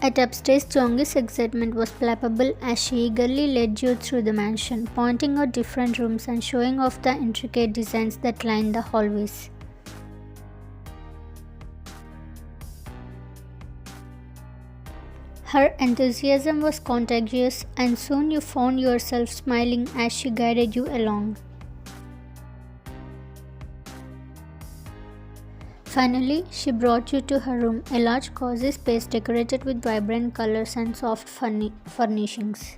At upstairs, Jongi's excitement was palpable as she eagerly led you through the mansion, pointing out different rooms and showing off the intricate designs that lined the hallways. Her enthusiasm was contagious, and soon you found yourself smiling as she guided you along. Finally, she brought you to her room, a large cozy space decorated with vibrant colors and soft furnishings.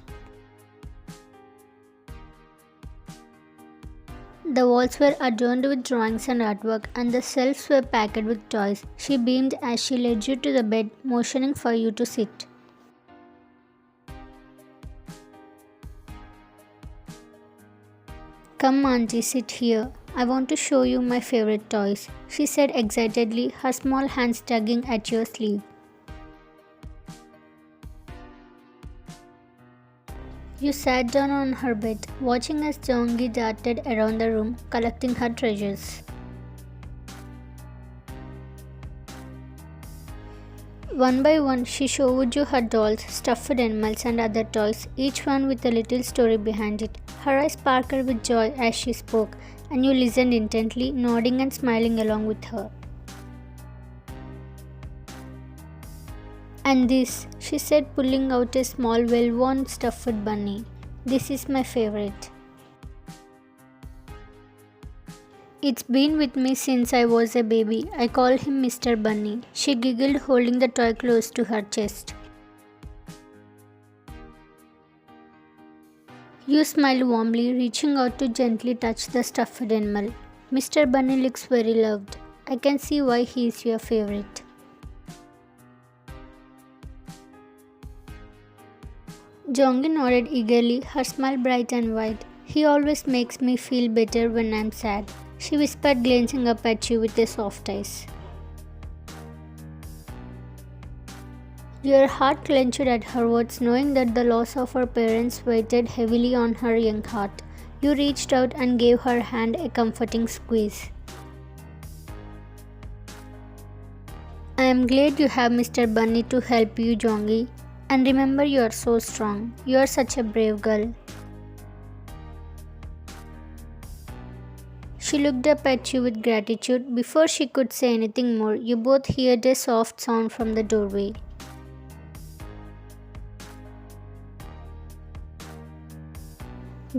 The walls were adorned with drawings and artwork, and the shelves were packed with toys. She beamed as she led you to the bed, motioning for you to sit. "Come, Auntie, sit here. I want to show you my favorite toys," she said excitedly, her small hands tugging at your sleeve. You sat down on her bed, watching as Jongi darted around the room, collecting her treasures. One by one, she showed you her dolls, stuffed animals, and other toys, each one with a little story behind it. Her eyes sparkled with joy as she spoke, and you listened intently, nodding and smiling along with her. "And this," she said, pulling out a small, well-worn stuffed bunny. "This is my favorite. It's been with me since I was a baby. I call him Mr. Bunny." She giggled, holding the toy close to her chest. You smiled warmly, reaching out to gently touch the stuffed animal. "Mr. Bunny looks very loved. I can see why he is your favorite." Jongi nodded eagerly, her smile bright and wide. "He always makes me feel better when I'm sad," she whispered, glancing up at you with a soft eyes. Your heart clenched at her words, knowing that the loss of her parents weighed heavily on her young heart. You reached out and gave her hand a comforting squeeze. "I am glad you have Mr. Bunny to help you, Jongi. And remember, you are so strong. You are such a brave girl." She looked up at you with gratitude. Before she could say anything more, you both heard a soft sound from the doorway.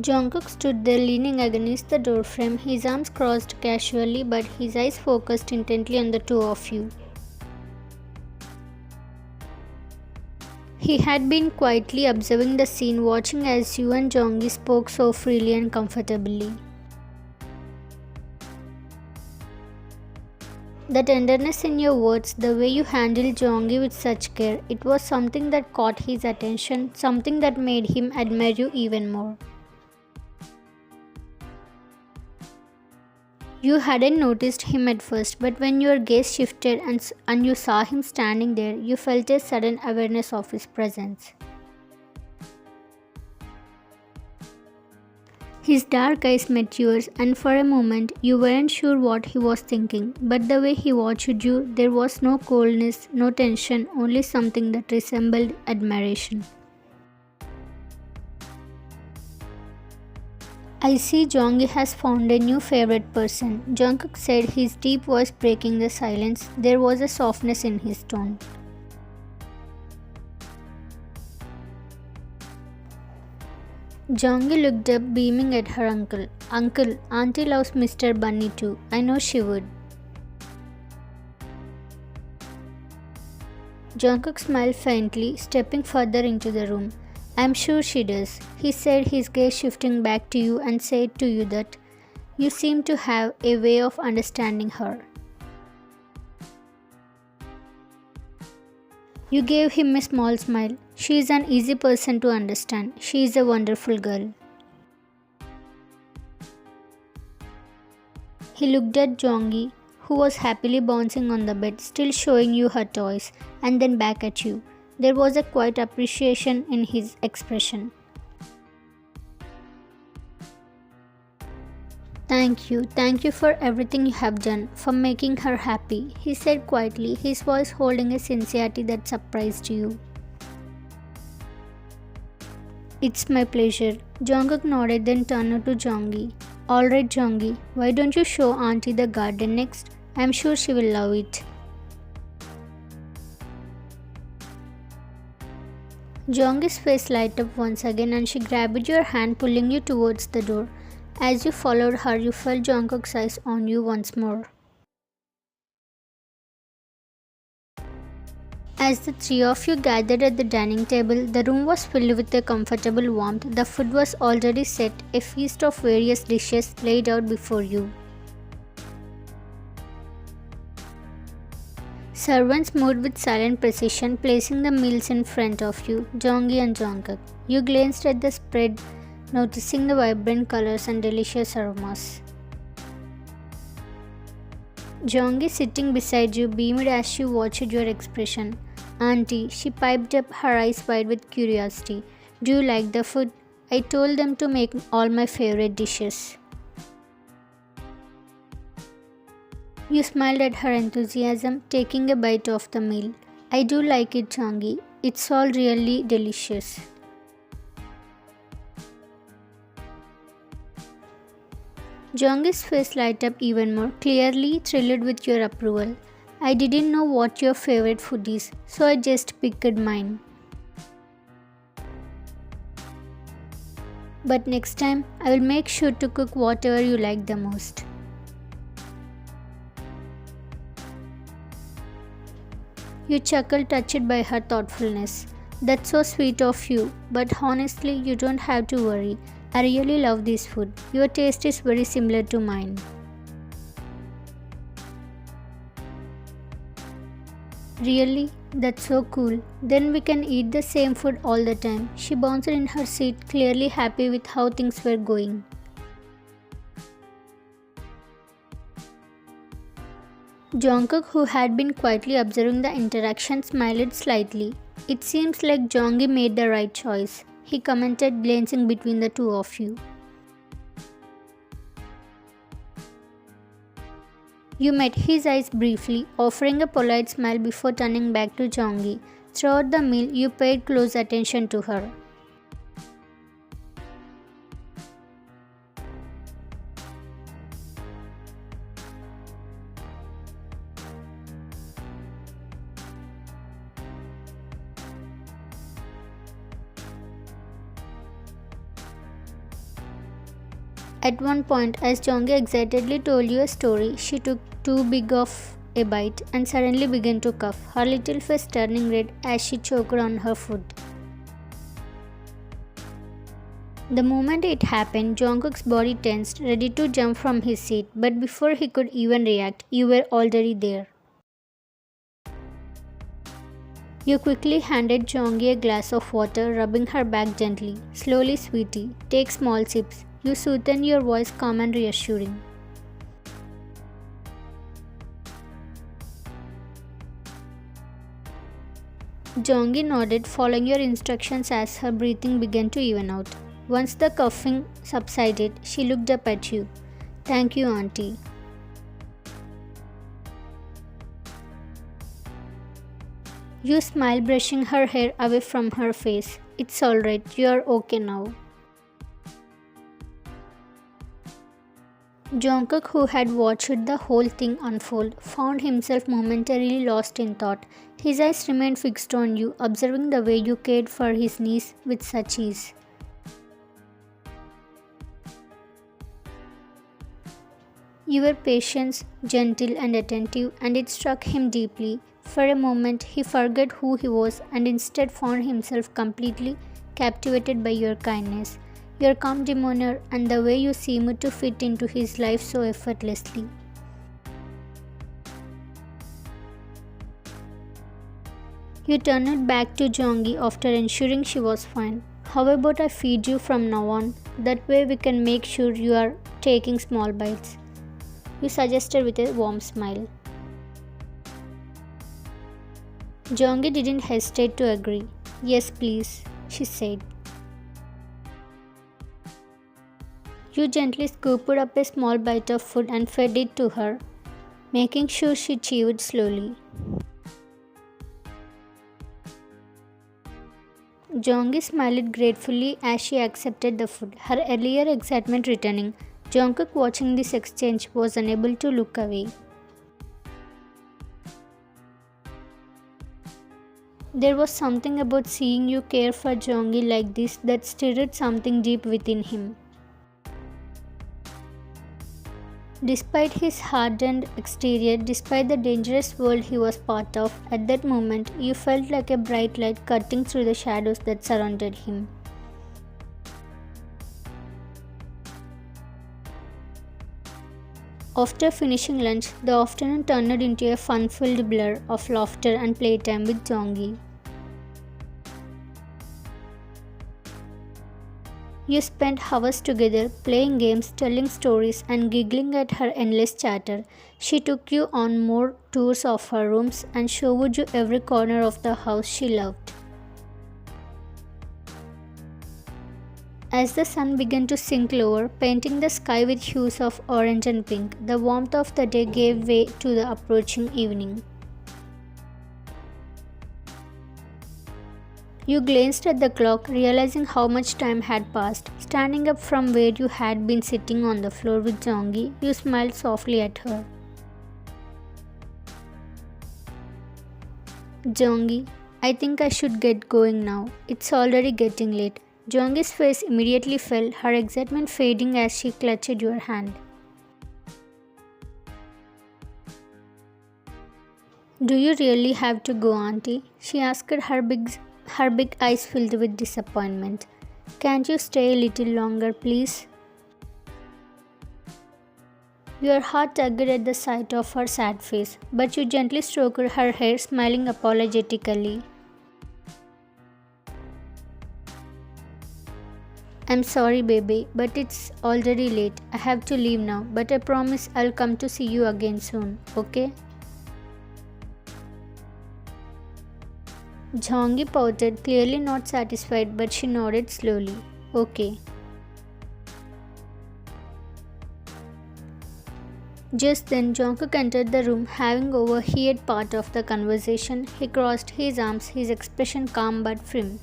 Jungkook stood there leaning against the doorframe, his arms crossed casually but his eyes focused intently on the two of you. He had been quietly observing the scene, watching as you and Jongi spoke so freely and comfortably. The tenderness in your words, the way you handled Jongi with such care, it was something that caught his attention, something that made him admire you even more. You hadn't noticed him at first, but when your gaze shifted and you saw him standing there, you felt a sudden awareness of his presence. His dark eyes met yours, and for a moment you weren't sure what he was thinking, but the way he watched you, there was no coldness, no tension, only something that resembled admiration. "I see Jongi has found a new favorite person," Jungkook said, his deep voice breaking the silence. There was a softness in his tone. Jongi looked up, beaming at her uncle. "Uncle, Auntie loves Mr. Bunny too. I know she would." Jungkook smiled faintly, stepping further into the room. "I'm sure she does," he said, his gaze shifting back to you, and said to you that you seem to have a way of understanding her. You gave him a small smile. "She is an easy person to understand. She is a wonderful girl." He looked at Jongi, who was happily bouncing on the bed, still showing you her toys, and then back at you. There was a quiet appreciation in his expression. Thank you for everything you have done, for making her happy," he said quietly, his voice holding a sincerity that surprised you. It's my pleasure. Jungkook nodded, then turned to Jonggi. Alright, Jonggi, why don't you show Auntie the garden next? I'm sure she will love it. Jonggi's face lighted up once again and she grabbed your hand, pulling you towards the door. As you followed her, you felt Jungkook's eyes on you once more. As the three of you gathered at the dining table, the room was filled with a comfortable warmth. The food was already set, a feast of various dishes laid out before you. Servants moved with silent precision, placing the meals in front of you, Jonggi and Jungkook. You glanced at the spread, noticing the vibrant colors and delicious aromas. Jonggi, sitting beside you, beamed as she watched your expression. Auntie, she piped up, her eyes wide with curiosity. Do you like the food? I told them to make all my favorite dishes. You smiled at her enthusiasm, taking a bite of the meal. I do like it, Jonggi. It's all really delicious. Jonggi's face lighted up even more, clearly thrilled with your approval. I didn't know what your favorite food is, so I just picked mine. But next time, I will make sure to cook whatever you like the most. You chuckled, touched by her thoughtfulness. That's so sweet of you, but honestly, you don't have to worry. I really love this food. Your taste is very similar to mine. Really? That's so cool. Then we can eat the same food all the time. She bounced in her seat, clearly happy with how things were going. Jungkook, who had been quietly observing the interaction, smiled slightly. It seems like Jonggi made the right choice, he commented, glancing between the two of you. You met his eyes briefly, offering a polite smile before turning back to Jonggi. Throughout the meal, you paid close attention to her. At one point, as Jonggi excitedly told you a story, she took too big of a bite and suddenly began to cough, her little face turning red as she choked on her food. The moment it happened, Jungkook's body tensed, ready to jump from his seat, but before he could even react, you were already there. You quickly handed Jonggi a glass of water, rubbing her back gently. Slowly, sweetie, take small sips. You soothed, your voice calm and reassuring. Jonggi nodded, following your instructions as her breathing began to even out. Once the coughing subsided, she looked up at you. Thank you, Auntie. You smiled, brushing her hair away from her face. It's alright, you're okay now. Jungkook, who had watched the whole thing unfold, found himself momentarily lost in thought. His eyes remained fixed on you, observing the way you cared for his niece with such ease. You were patient, gentle and attentive, and it struck him deeply. For a moment, he forgot who he was and instead found himself completely captivated by your kindness. Your calm demeanor and the way you seemed to fit into his life so effortlessly. You turned back to Jonggi after ensuring she was fine. How about I feed you from now on? That way we can make sure you are taking small bites. You suggested with a warm smile. Jonggi didn't hesitate to agree. Yes, please, she said. You gently scooped up a small bite of food and fed it to her, making sure she chewed slowly. Jeongi smiled gratefully as she accepted the food, her earlier excitement returning. Jungkook, watching this exchange, was unable to look away. There was something about seeing you care for Jeongi like this that stirred something deep within him. Despite his hardened exterior, despite the dangerous world he was part of, at that moment you felt like a bright light cutting through the shadows that surrounded him. After finishing lunch, the afternoon turned into a fun-filled blur of laughter and playtime with Jeongi. You spent hours together, playing games, telling stories, and giggling at her endless chatter. She took you on more tours of her rooms and showed you every corner of the house she loved. As the sun began to sink lower, painting the sky with hues of orange and pink, the warmth of the day gave way to the approaching evening. You glanced at the clock, realizing how much time had passed. Standing up from where you had been sitting on the floor with Jeongi, you smiled softly at her. Jeongi, I think I should get going now. It's already getting late. Jeongi's face immediately fell, her excitement fading as she clutched your hand. Do you really have to go, Auntie? She asked, her big eyes filled with disappointment. Can't you stay a little longer, please? Your heart tugged at the sight of her sad face, but you gently stroked her hair, smiling apologetically. I'm sorry, baby, but it's already late. I have to leave now, but I promise I'll come to see you again soon, okay? Jeongi pouted, clearly not satisfied, but she nodded slowly. Okay. Just then, Jungkook entered the room, having overheard part of the conversation. He crossed his arms, his expression calm but firm.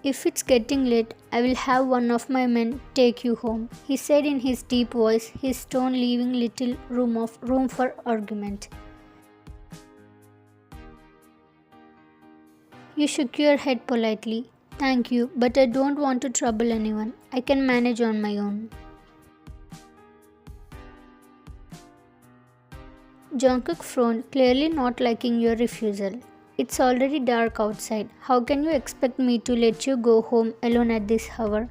If it's getting late, I will have one of my men take you home, he said in his deep voice, his tone leaving little room for argument. You shook your head politely. Thank you, but I don't want to trouble anyone. I can manage on my own. Jungkook frowned, clearly not liking your refusal. It's already dark outside. How can you expect me to let you go home alone at this hour?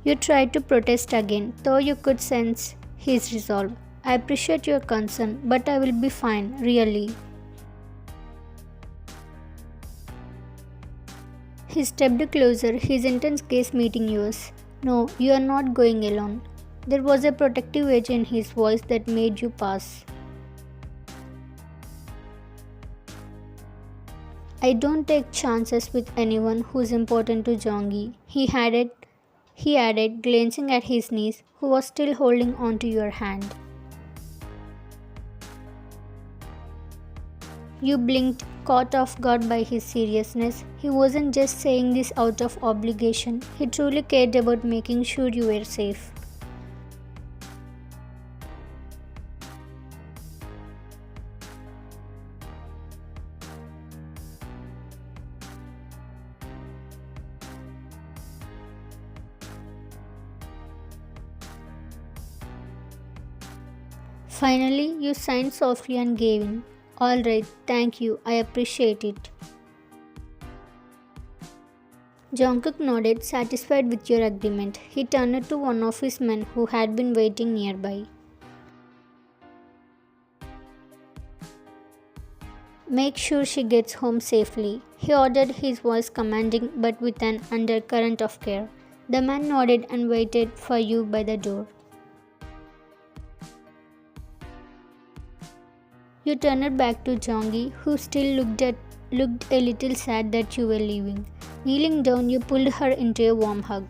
You tried to protest again, though you could sense his resolve. I appreciate your concern, but I will be fine, really. He stepped closer, his intense gaze meeting yours. No, you are not going alone. There was a protective edge in his voice that made you pass. I don't take chances with anyone who's important to Jeongi, he added, glancing at his niece, who was still holding onto your hand. You blinked, caught off guard by his seriousness. He wasn't just saying this out of obligation, he truly cared about making sure you were safe. Finally, you signed softly and gave in. All right, thank you, I appreciate it. Jungkook nodded, satisfied with your agreement. He turned to one of his men who had been waiting nearby. Make sure she gets home safely, he ordered, his voice commanding but with an undercurrent of care. The man nodded and waited for you by the door. You turned back to Jeongi, who still looked a little sad that you were leaving. Kneeling down, you pulled her into a warm hug.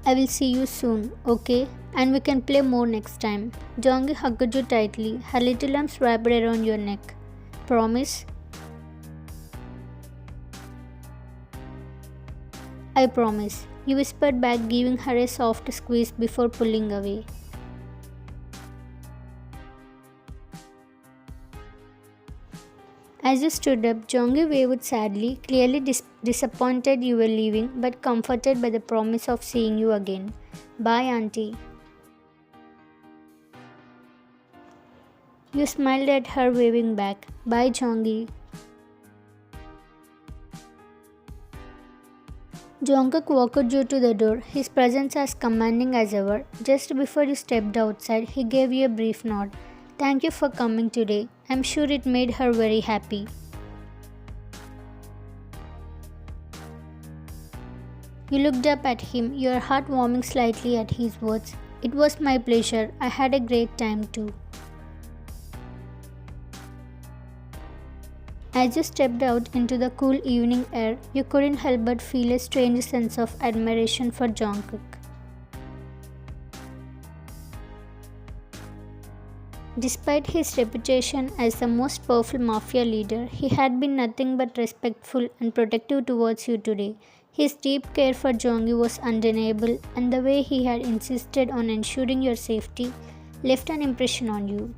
I I will see you soon, okay? And we can play more next time. Jonggi hugged you tightly, her little arms wrapped around your neck. Promise? I promise, you whispered back, giving her a soft squeeze before pulling away. As you stood up, Jonggi waved sadly, clearly disappointed you were leaving, but comforted by the promise of seeing you again. Bye, Auntie. You smiled at her, waving back. Bye, Jonggi. Jungkook walked you to the door, his presence as commanding as ever. Just before you stepped outside, he gave you a brief nod. Thank you for coming today. I'm sure it made her very happy. You looked up at him, your heart warming slightly at his words. It was my pleasure. I had a great time too. As you stepped out into the cool evening air, you couldn't help but feel a strange sense of admiration for Jungkook. Despite his reputation as the most powerful mafia leader, he had been nothing but respectful and protective towards you today. His deep care for Jonggi was undeniable, and the way he had insisted on ensuring your safety left an impression on you.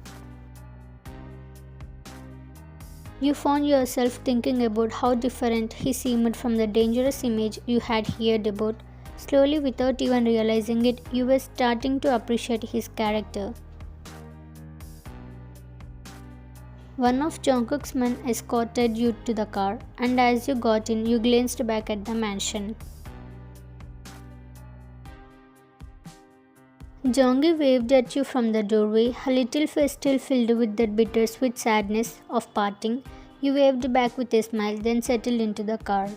You found yourself thinking about how different he seemed from the dangerous image you had heard about. Slowly, without even realizing it, you were starting to appreciate his character. One of Jungkook's men escorted you to the car, and as you got in, you glanced back at the mansion. Jonggi waved at you from the doorway, her little face still filled with that bittersweet sadness of parting. You waved back with a smile, then settled into the car.